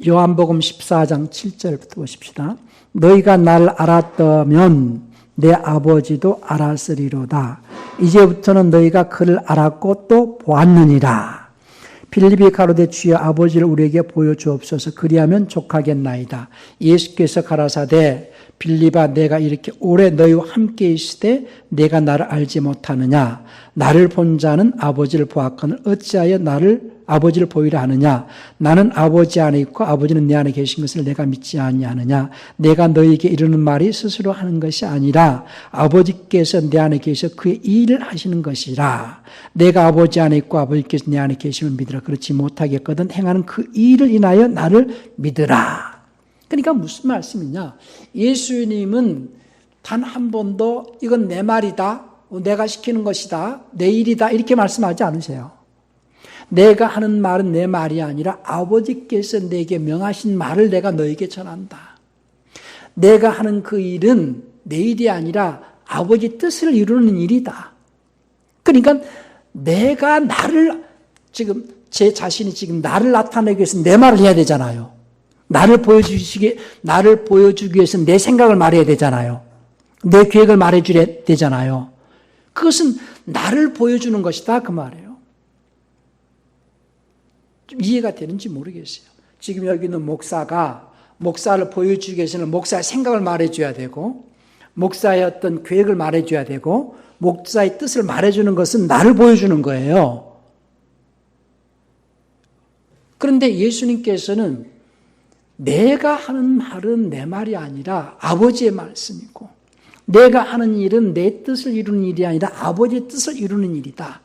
요한복음 14장 7절부터 보십시다. 너희가 나를 알았다면 내 아버지도 알았으리로다. 이제부터는 너희가 그를 알았고 또 보았느니라. 빌립이 가로되 주여 아버지를 우리에게 보여주옵소서. 그리하면 족하겠나이다. 예수께서 가라사대 빌립아 내가 이렇게 오래 너희와 함께 있으되 내가 나를 알지 못하느냐. 나를 본 자는 아버지를 보았거늘 어찌하여 나를 아버지를 보이라 하느냐. 나는 아버지 안에 있고 아버지는 내 안에 계신 것을 내가 믿지 아니하느냐. 내가 너희에게 이르는 말이 스스로 하는 것이 아니라 아버지께서 내 안에 계셔 그의 일을 하시는 것이라. 내가 아버지 안에 있고 아버지께서 내 안에 계심을 믿으라. 그렇지 못하겠거든 행하는 그 일을 인하여 나를 믿으라. 그러니까 무슨 말씀이냐. 예수님은 단 한 번도 이건 내 말이다. 내가 시키는 것이다. 내 일이다. 이렇게 말씀하지 않으세요. 내가 하는 말은 내 말이 아니라 아버지께서 내게 명하신 말을 내가 너에게 전한다. 내가 하는 그 일은 내 일이 아니라 아버지 뜻을 이루는 일이다. 그러니까 내가 지금 제 자신이 지금 나를 나타내기 위해서 내 말을 해야 되잖아요. 나를 보여주기 위해서 내 생각을 말해야 되잖아요. 내 계획을 말해줘야 되잖아요. 그것은 나를 보여주는 것이다 그 말이에요. 좀 이해가 되는지 모르겠어요. 지금 여기 있는 목사를 보여주기 위해서는 목사의 생각을 말해줘야 되고 목사의 어떤 계획을 말해줘야 되고 목사의 뜻을 말해주는 것은 나를 보여주는 거예요. 그런데 예수님께서는 내가 하는 말은 내 말이 아니라 아버지의 말씀이고 내가 하는 일은 내 뜻을 이루는 일이 아니라 아버지의 뜻을 이루는 일이다.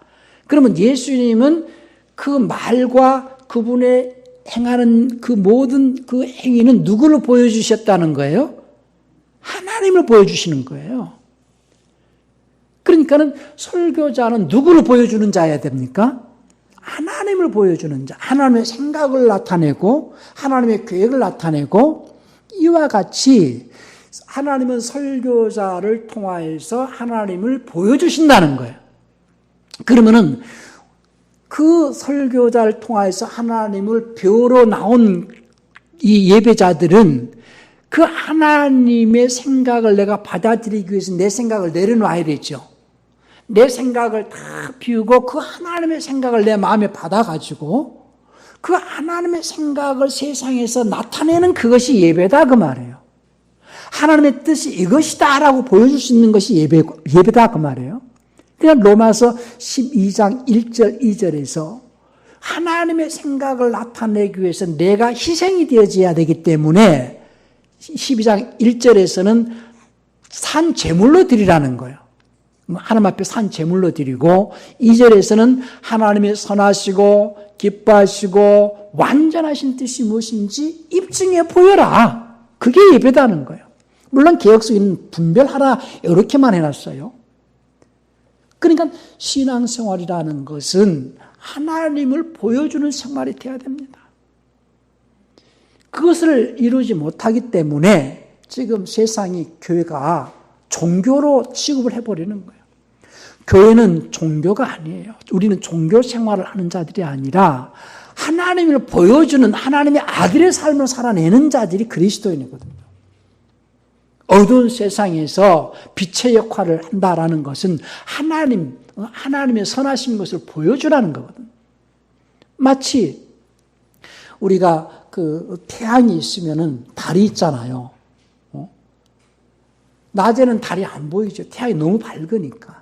그러면 예수님은 그 말과 그분의 행하는 그 모든 그 행위는 누구를 보여주셨다는 거예요? 하나님을 보여주시는 거예요. 그러니까는 설교자는 누구를 보여주는 자여야 됩니까? 하나님을 보여주는 자, 하나님의 생각을 나타내고 하나님의 계획을 나타내고 이와 같이 하나님은 설교자를 통하여서 하나님을 보여주신다는 거예요. 그러면은 그 설교자를 통하여서 하나님을 배우러 나온 이 예배자들은 그 하나님의 생각을 내가 받아들이기 위해서 내 생각을 내려놔야 되죠. 내 생각을 다 비우고 그 하나님의 생각을 내 마음에 받아가지고 그 하나님의 생각을 세상에서 나타내는 그것이 예배다 그 말이에요. 하나님의 뜻이 이것이다 라고 보여줄 수 있는 것이 예배다 그 말이에요. 그냥 로마서 12장 1절 2절에서 하나님의 생각을 나타내기 위해서 내가 희생이 되어져야 되기 때문에 12장 1절에서는 산 제물로 드리라는 거예요. 하나님 앞에 산 제물로 드리고 2절에서는 하나님의 선하시고 기뻐하시고 완전하신 뜻이 무엇인지 입증해 보여라. 그게 예배다는 거예요. 물론 개혁성에는 분별하라 이렇게만 해놨어요. 그러니까 신앙생활이라는 것은 하나님을 보여주는 생활이 되어야 됩니다. 그것을 이루지 못하기 때문에 지금 세상이 교회가 종교로 취급을 해버리는 거예요. 교회는 종교가 아니에요. 우리는 종교 생활을 하는 자들이 아니라 하나님을 보여주는 하나님의 아들의 삶을 살아내는 자들이 그리스도인이거든요. 어두운 세상에서 빛의 역할을 한다라는 것은 하나님의 선하신 것을 보여주라는 거거든요. 마치 우리가 그 태양이 있으면은 달이 있잖아요. 낮에는 달이 안 보이죠. 태양이 너무 밝으니까.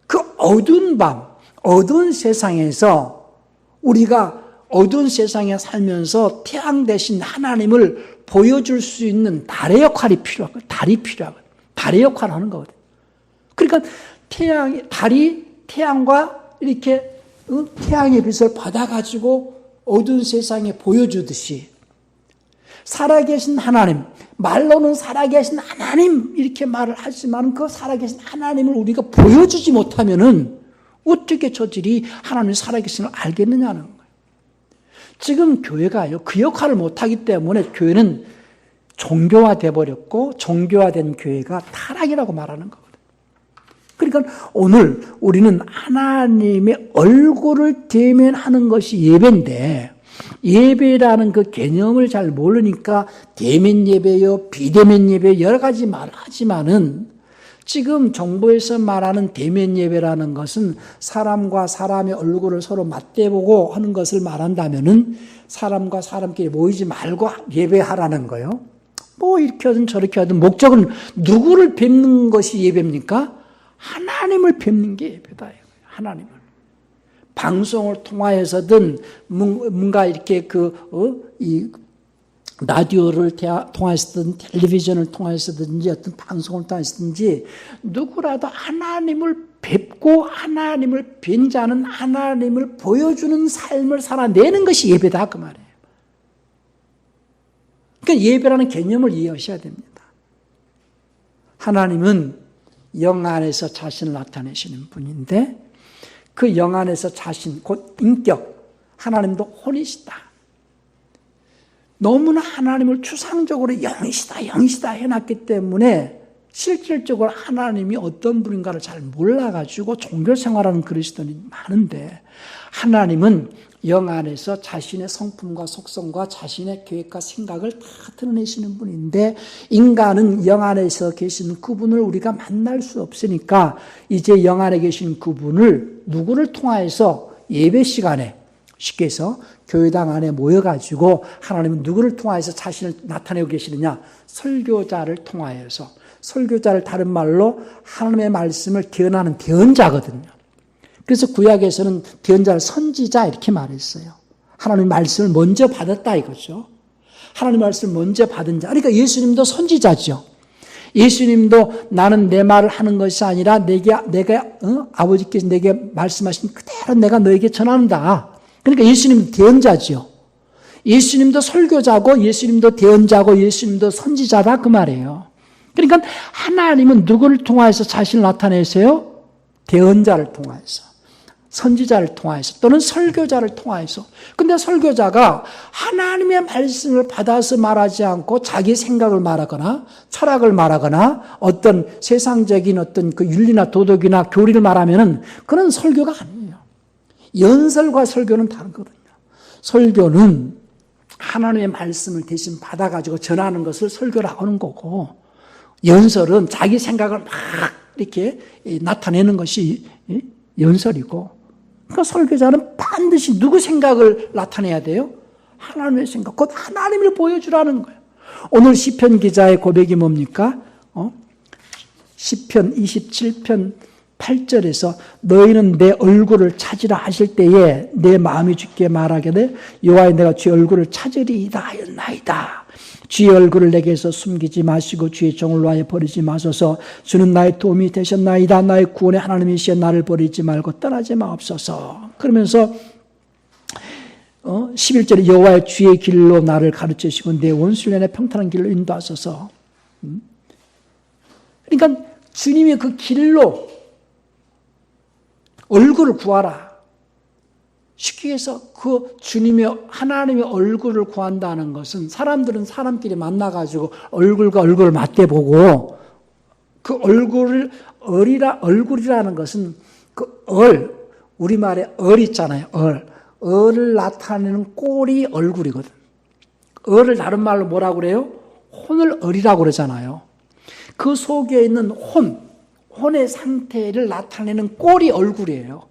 그 어두운 밤, 어두운 세상에서 우리가 어두운 세상에 살면서 태양 대신 하나님을 보여줄 수 있는 달의 역할이 필요하고 달이 필요하고 달의 역할을 하는 거거든요. 그러니까 달이 태양과 이렇게 태양의 빛을 받아가지고 어두운 세상에 보여주듯이 살아계신 하나님, 말로는 살아계신 하나님 이렇게 말을 하지만 그 살아계신 하나님을 우리가 보여주지 못하면은 어떻게 저들이 하나님이 살아계신 걸 알겠느냐는 거예요. 지금 교회가요, 그 역할을 못하기 때문에 교회는 종교화돼 버렸고 종교화된 교회가 타락이라고 말하는 거거든요. 그러니까 오늘 우리는 하나님의 얼굴을 대면하는 것이 예배인데 예배라는 그 개념을 잘 모르니까 대면 예배요, 비대면 예배 여러 가지 말을 하지만은 지금 정부에서 말하는 대면 예배라는 것은 사람과 사람의 얼굴을 서로 맞대보고 하는 것을 말한다면은 사람과 사람끼리 모이지 말고 예배하라는 거예요. 뭐 이렇게 하든 저렇게 하든 목적은 누구를 뵙는 것이 예배입니까? 하나님을 뵙는 게 예배다. 하나님을. 방송을 통하여서든 뭔가 이렇게 이 라디오를 통해서든 텔레비전을 통해서든지 어떤 방송을 통해서든지 누구라도 하나님을 뵙고 하나님을 뵌 자는 하나님을 보여주는 삶을 살아내는 것이 예배다 그 말이에요. 그러니까 예배라는 개념을 이해하셔야 됩니다. 하나님은 영 안에서 자신을 나타내시는 분인데 그 영 안에서 자신, 곧 인격, 하나님도 혼이시다. 너무나 하나님을 추상적으로 영이시다 해놨기 때문에 실질적으로 하나님이 어떤 분인가를 잘 몰라가지고 종교생활하는 그리스도인이 많은데 하나님은 영 안에서 자신의 성품과 속성과 자신의 계획과 생각을 다 드러내시는 분인데 인간은 영 안에서 계신 그분을 우리가 만날 수 없으니까 이제 영 안에 계신 그분을 누구를 통하여서 예배 시간에 쉽게 해서 교회당 안에 모여가지고 하나님은 누구를 통하여서 자신을 나타내고 계시느냐? 설교자를 통하여서. 설교자를 다른 말로 하나님의 말씀을 대언하는 대언자거든요. 그래서 구약에서는 대언자를 선지자 이렇게 말했어요. 하나님의 말씀을 먼저 받았다 이거죠. 하나님의 말씀을 먼저 받은 자. 그러니까 예수님도 선지자죠. 예수님도 나는 내 말을 하는 것이 아니라 내가 아버지께서 내게 말씀하신 그대로 내가 너에게 전한다. 그러니까 예수님도 대언자죠. 예수님도 설교자고 예수님도 대언자고 예수님도 선지자다 그 말이에요. 그러니까 하나님은 누구를 통하여서 자신을 나타내세요? 대언자를 통하여서. 선지자를 통하여서 또는 설교자를 통하여서. 근데 설교자가 하나님의 말씀을 받아서 말하지 않고 자기 생각을 말하거나 철학을 말하거나 어떤 세상적인 어떤 그 윤리나 도덕이나 교리를 말하면은 그런 설교가 아니에요. 연설과 설교는 다르거든요. 설교는 하나님의 말씀을 대신 받아가지고 전하는 것을 설교를 하는 거고, 연설은 자기 생각을 막 이렇게 나타내는 것이 연설이고, 그러니까 설교자는 반드시 누구 생각을 나타내야 돼요? 하나님의 생각, 곧 하나님을 보여주라는 거예요. 오늘 시편 기자의 고백이 뭡니까? 시편 27편 8절에서 너희는 내 얼굴을 찾으라 하실 때에 내 마음이 주께 말하게 여호와여 내가 주의 얼굴을 찾으리이다 하였나이다. 주의 얼굴을 내게서 숨기지 마시고 주의 종을 위하여 버리지 마소서. 주는 나의 도움이 되셨나이다. 나의 구원의 하나님이시여 나를 버리지 말고 떠나지 마옵소서. 그러면서 11절에 여호와의 주의 길로 나를 가르치시고 내 원수를 내 평탄한 길로 인도하소서. 그러니까 주님의 그 길로 얼굴을 구하라. 쉽게 해서 그 주님의 하나님의 얼굴을 구한다는 것은 사람들은 사람끼리 만나가지고 얼굴과 얼굴을 맞대보고 그 얼굴을 얼굴이라는 것은 그 우리말에 있잖아요. 을을 나타내는 꼴이 얼굴이거든. 을을 다른 말로 뭐라고 그래요? 혼을 을이라고 그러잖아요. 그 속에 있는 혼의 상태를 나타내는 꼴이 얼굴이에요.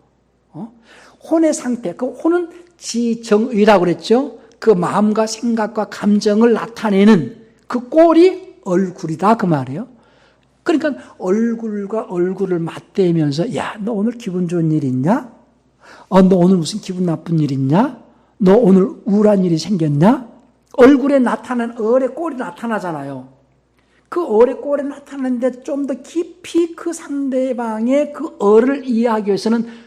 혼의 상태, 그 혼은 지정의라고 그랬죠. 그 마음과 생각과 감정을 나타내는 그 꼴이 얼굴이다 그 말이에요. 그러니까 얼굴과 얼굴을 맞대면서 야, 너 오늘 기분 좋은 일 있냐? 너 오늘 무슨 기분 나쁜 일 있냐? 너 오늘 우울한 일이 생겼냐? 얼굴에 나타나는 을의 꼴이 나타나잖아요. 그 을의 꼴에 나타나는데 좀 더 깊이 그 상대방의 그 을을 이해하기 위해서는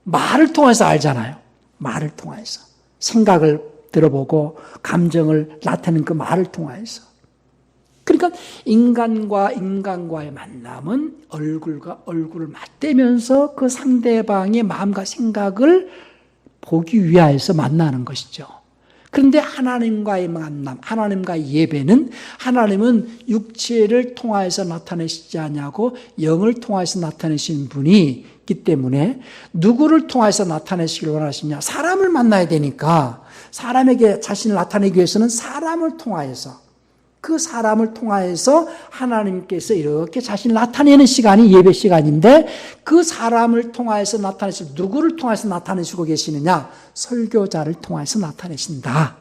말을 통해서 알잖아요. 말을 통해서. 생각을 들어보고 감정을 나타내는 그 말을 통해서. 그러니까 인간과 인간과의 만남은 얼굴과 얼굴을 맞대면서 그 상대방의 마음과 생각을 보기 위하여서 만나는 것이죠. 그런데 하나님과의 만남, 하나님과의 예배는 하나님은 육체를 통하여서 나타내시지 않냐고 영을 통하여서 나타내시는 분이 있기 때문에 누구를 통해서 나타내시길 원하시냐? 사람을 만나야 되니까 사람에게 자신을 나타내기 위해서는 사람을 통하여서 그 사람을 통하여서 하나님께서 이렇게 자신을 나타내는 시간이 예배 시간인데 그 사람을 통하여서 나타내시고 누구를 통해서 나타내시고 계시느냐? 설교자를 통해서 나타내신다.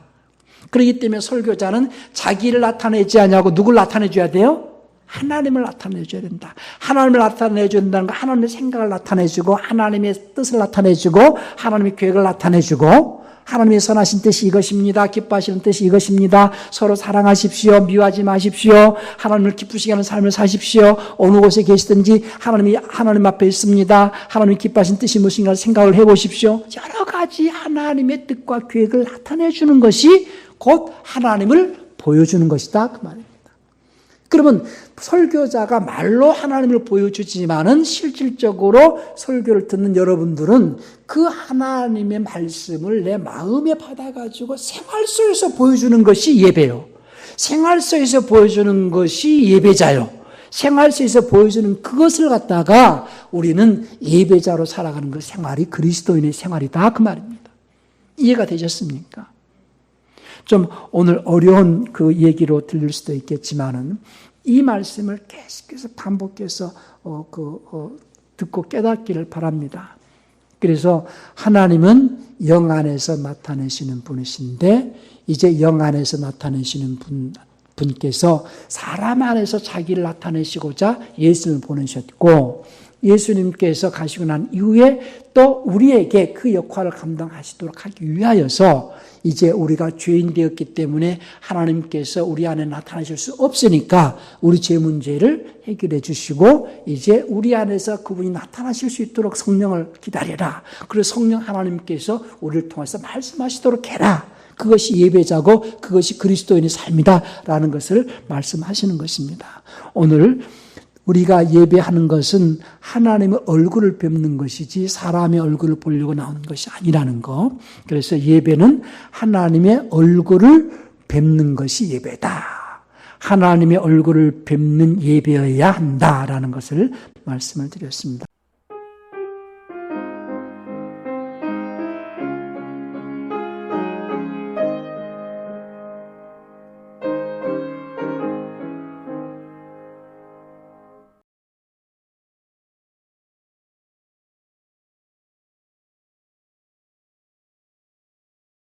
그렇기 때문에 설교자는 자기를 나타내지 않냐고 누굴 나타내줘야 돼요? 하나님을 나타내줘야 된다. 하나님을 나타내줘야 된다는 건 하나님의 생각을 나타내주고 하나님의 뜻을 나타내주고 하나님의 계획을 나타내주고 하나님의 선하신 뜻이 이것입니다. 기뻐하시는 뜻이 이것입니다. 서로 사랑하십시오. 미워하지 마십시오. 하나님을 기쁘시게 하는 삶을 사십시오. 어느 곳에 계시든지 하나님이 하나님 앞에 있습니다. 하나님이 기뻐하시는 뜻이 무엇인가 생각을 해보십시오. 여러 가지 하나님의 뜻과 계획을 나타내 주는 것이 곧 하나님을 보여주는 것이다. 그 말입니다. 그러면 설교자가 말로 하나님을 보여주지만은 실질적으로 설교를 듣는 여러분들은 그 하나님의 말씀을 내 마음에 받아가지고 생활 속에서 보여주는 것이 예배요. 생활 속에서 보여주는 것이 예배자요. 생활 속에서 보여주는 그것을 갖다가 우리는 예배자로 살아가는 그 생활이 그리스도인의 생활이다. 그 말입니다. 이해가 되셨습니까? 좀 오늘 어려운 그 얘기로 들릴 수도 있겠지만은 이 말씀을 계속해서 반복해서 듣고 깨닫기를 바랍니다. 그래서 하나님은 영 안에서 나타내시는 분이신데 이제 영 안에서 나타내시는 분께서 사람 안에서 자기를 나타내시고자 예수님을 보내셨고 예수님께서 가시고 난 이후에 또 우리에게 그 역할을 감당하시도록 하기 위하여서 이제 우리가 죄인 되었기 때문에 하나님께서 우리 안에 나타나실 수 없으니까 우리 죄 문제를 해결해 주시고 이제 우리 안에서 그분이 나타나실 수 있도록 성령을 기다려라. 그래서 성령 하나님께서 우리를 통해서 말씀하시도록 해라. 그것이 예배자고 그것이 그리스도인의 삶이다라는 것을 말씀하시는 것입니다. 오늘 우리가 예배하는 것은 하나님의 얼굴을 뵙는 것이지 사람의 얼굴을 보려고 나오는 것이 아니라는 거. 그래서 예배는 하나님의 얼굴을 뵙는 것이 예배다. 하나님의 얼굴을 뵙는 예배여야 한다라는 것을 말씀을 드렸습니다.